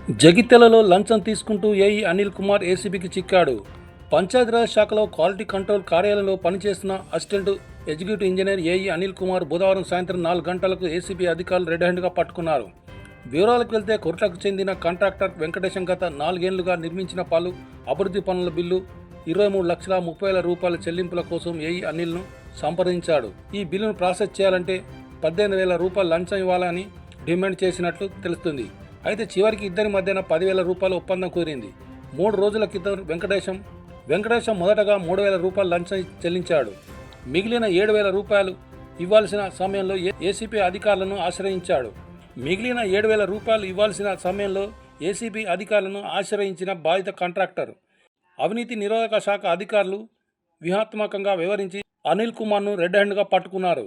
జగిత్యాలలో లంచం తీసుకుంటూ ఏఈ అనిల్ కుమార్ ఏసీబీకి చిక్కాడు. పంచాయతీరాజ్ శాఖలో క్వాలిటీ కంట్రోల్ కార్యాలయంలో పనిచేస్తున్న assistant executive engineer AE Anil Kumar బుధవారం సాయంత్రం 4 గంటలకు ఏసీబీ అధికారులు రెడ్ హ్యాండ్గా పట్టుకున్నారు. వివరాలకు వెళ్తే కొరటకు చెందిన కాంట్రాక్టర్ వెంకటేశం గత 4 ఏళ్లుగా నిర్మించిన పలు అభివృద్ధి పనుల బిల్లు 23,30,30,000 చెల్లింపుల కోసం ఏఈ అనిల్ను సంప్రదించాడు. ఈ బిల్లును ప్రాసెస్ చేయాలంటే 18,000 లంచం ఇవ్వాలని డిమాండ్ చేసినట్లు తెలుస్తుంది. అయితే చివరికి ఇద్దరి మధ్యన 10,000 ఒప్పందం కుదిరింది. 3 రోజుల క్రితం వెంకటేశం మొదటగా 3,000 లంచం చెల్లించాడు. మిగిలిన 7,000 ఇవ్వాల్సిన సమయంలో ఏసీబీ అధికారులను ఆశ్రయించాడు. మిగిలిన 7,000 ఇవ్వాల్సిన సమయంలో ఏసీబీ అధికారులను ఆశ్రయించిన బాధిత కాంట్రాక్టర్ అవినీతి నిరోధక శాఖ అధికారులు వ్యూహాత్మకంగా వ్యవహరించి అనిల్ కుమార్ను రెడ్ హ్యాండ్గా పట్టుకున్నారు.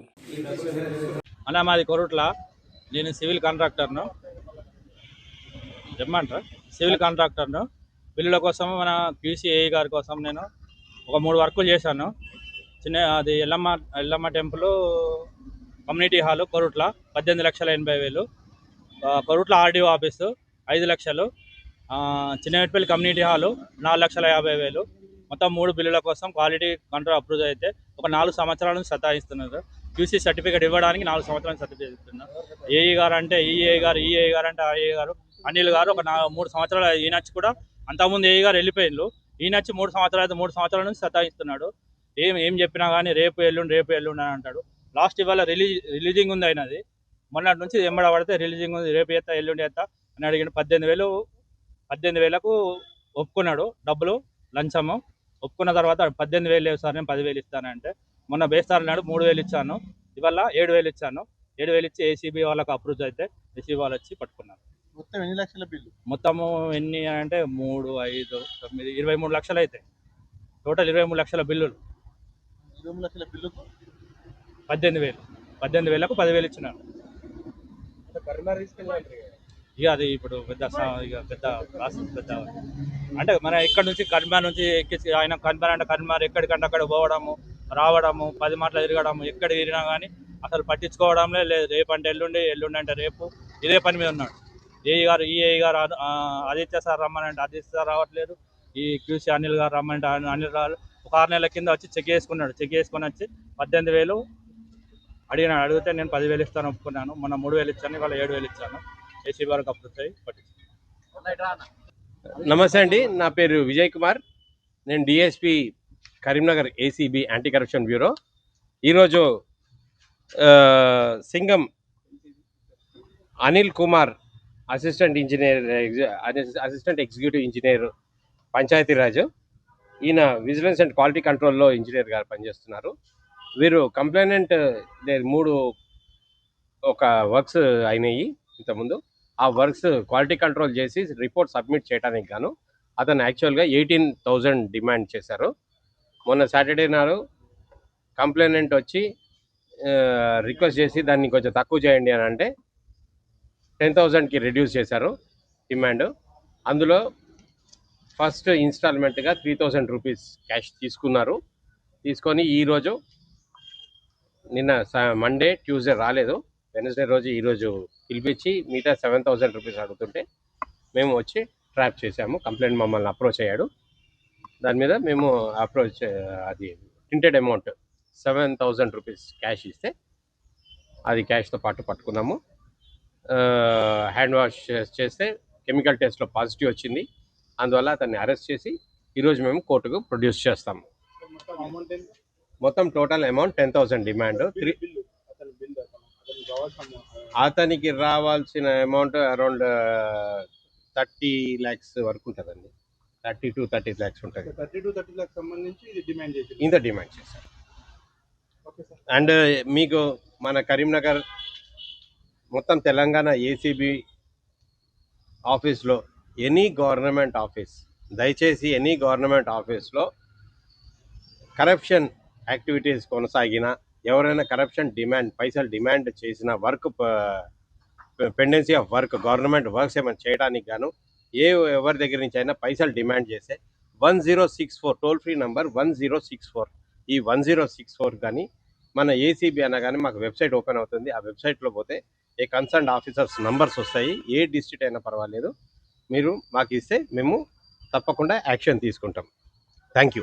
అలా మాది కొరుట్ల, నేను సివిల్ కాంట్రాక్టర్ను బిల్లుల కోసం మన క్యూసీఏ గారి కోసం నేను ఒక 3 వర్కులు చేశాను. అది Yellamma temple community hall Korutla 18,80,000, Korutla RDO office 5 లక్షలు, చిన్నమెట్పల్లి కమ్యూనిటీ హాలు 4,50,000. మొత్తం 3 బిల్లుల కోసం క్వాలిటీ కంట్రోల్ అప్రూవ్ అయితే ఒక 4 సంవత్సరాల నుంచి సతాయిస్తున్నారు. క్యూసీ సర్టిఫికేట్ ఇవ్వడానికి 4 సంవత్సరాల సర్టిఫికేట్ ఇస్తున్నారు. ఏఈ గారు అంటే ఈఏ గారు అంటే ఆఏ గారు, అనిల్ గారు ఒక 3 సంవత్సరాలు. ఈయనొచ్చి కూడా అంతకుముందు ఏఈ గారు వెళ్ళిపోయిండ్రు. ఈయనొచ్చి 3 సంవత్సరాల నుంచి సతాయిస్తున్నాడు. ఏం చెప్పినా కానీ రేపు ఎల్లుండి అని అంటాడు. లాస్ట్ ఇవాళ రిలీజింగ్ ఉంది అయినది. మొన్నటి నుంచి ఎంబడ పడితే రిలీజింగ్ ఉంది, రేపు చేస్తా ఎల్లుండి చేస్తా అని అడిగిన 18,000కు ఒప్పుకున్నాడు. డబ్బులు లంచము ఒప్పుకున్న తర్వాత 18,000 లేవు సార్, నేను 10,000 ఇస్తానంటే మొన్న బేస్తారు అన్నాడు. 3,000 ఇచ్చాను. ఇవాళ 7,000 ఇచ్చాను. 7,000 ఇచ్చి ఏసీబీ వాళ్ళకి అప్రూవ్ అయితే ఏసీబీ వాళ్ళు వచ్చి పట్టుకున్నారు. మొత్తం ఎన్ని లక్షల బిల్లు? మొత్తము ఎన్ని అంటే 3, 5, 9, 23 లక్షలు అయితే టోటల్ 23 లక్షల బిల్లులు. 23 లక్షల బిల్లు 18,000కు 10,000 ఇచ్చినారు. ఇక అది ఇప్పుడు పెద్ద ప్రాసెస్ పెద్ద అంటే మన ఇక్కడ నుంచి కరీంనగర్ నుంచి ఎక్కించి ఆయన కరీంనగర్ ఎక్కడికంటే అక్కడ పోవడము రావడము 10 మాటలు తిరగడము, ఎక్కడ తిరిగినా కానీ అసలు పట్టించుకోవడంలే లేదు. రేపు అంటే ఎల్లుండి అంటే రేపు, ఇదే పని మీద ఉన్నాడు. ఈఏ గారు ఆదిత్య సార్ రమ్మనంటే ఆదిత్య సార్ రావట్లేదు. ఈ క్యూసీ అనిల్ గారు రమ్మంటే అనిల్ గారు ఒక 6 నెలల కింద వచ్చి చెక్ చేసుకొని వచ్చి 18,000 అడిగినాడు. అడిగితే నేను 10,000 ఇస్తాను ఒప్పుకున్నాను. మొన్న 3,000 ఇచ్చాను, ఇవాళ 7,000 ఇచ్చాను. ఏసీ వరకు అప్రూవ్ పట్టించాను. నమస్తే అండి, నా పేరు విజయ్ కుమార్. నేను DSP Karimnagar ACB anti corruption bureau. ఈరోజు Singam Anil Kumar assistant executive engineer Panchayati Raj, ఈయన విజిలెన్స్ అండ్ క్వాలిటీ కంట్రోల్లో ఇంజనీర్ గారు పనిచేస్తున్నారు. వీరు కంప్లైనెంట్ 3 వర్క్స్ అయినాయి ఇంతకుముందు. ఆ వర్క్స్ క్వాలిటీ కంట్రోల్ చేసి రిపోర్ట్ సబ్మిట్ చేయడానికి గాను అతను యాక్చువల్గా 18,000 డిమాండ్ చేశారు. మొన్న సాటర్డే నాడు కంప్లైనెంట్ వచ్చి రిక్వెస్ట్ చేసి దాన్ని కొంచెం తక్కువ చేయండి అని అంటే 10,000కి రెడ్యూస్ చేశారు డిమాండ్. అందులో ఫస్ట్ ఇన్స్టాల్మెంట్గా 3,000 రూపీస్ క్యాష్ తీసుకొని ఈరోజు నిన్న మండే ట్యూస్డే రాలేదు, వెనస్డే రోజు ఈరోజు పిలిపించి మిగతా 7,000 రూపీస్ అడుగుతుంటే మేము వచ్చి ట్రాప్ చేసాము. కంప్లైంట్ మమ్మల్ని అప్రోచ్ అయ్యాడు. దాని మీద మేము అది ప్రింటెడ్ అమౌంట్ 7,000 రూపీస్ క్యాష్ ఇస్తే అది క్యాష్తో పాటు పట్టుకున్నాము. హ్యాండ్ వాష్ చేస్తే కెమికల్ టెస్ట్లో పాజిటివ్ వచ్చింది. అందువల్ల అతన్ని అరెస్ట్ చేసి ఈరోజు మేము కోర్టుకు ప్రొడ్యూస్ చేస్తాము. మొత్తం టోటల్ అమౌంట్ 10,000 డిమాండ్. అతనికి రావాల్సిన అమౌంట్ అరౌండ్ 30 lakhs వరకు ఉంటుందండి. 30 to 30 lakhs ఉంటుంది. 30 to 30 lakhs సంబంధించి ఇంత డిమాండ్ చేశారు. అండ్ మీకు మన కరీంనగర్ మొత్తం తెలంగాణ ఏసీబీ ఆఫీస్లో దయచేసి ఎనీ గవర్నమెంట్ ఆఫీస్లో కరప్షన్ యాక్టివిటీస్ కొనసాగిన, ఎవరైనా కరప్షన్ పైసలు డిమాండ్ చేసిన, work pendency of work government works ఏమైనా చేయడానికి గాను ఎవరి దగ్గర నుంచి అయినా పైసలు డిమాండ్ చేస్తే 1064 టోల్ ఫ్రీ నంబర్ 1064, ఈ 1064 కానీ మన ఏసీబీ అనగానే మాకు వెబ్సైట్ ఓపెన్ అవుతుంది. ఆ వెబ్సైట్లో పోతే ఏ కన్సర్న్డ్ ఆఫీసర్స్ నంబర్స్ వస్తాయి. ఏ డిస్ట్రిక్ట్ అయినా పర్వాలేదు, మీరు మాకు ఇస్తే మేము తప్పకుండా యాక్షన్ తీసుకుంటాం. Thank you.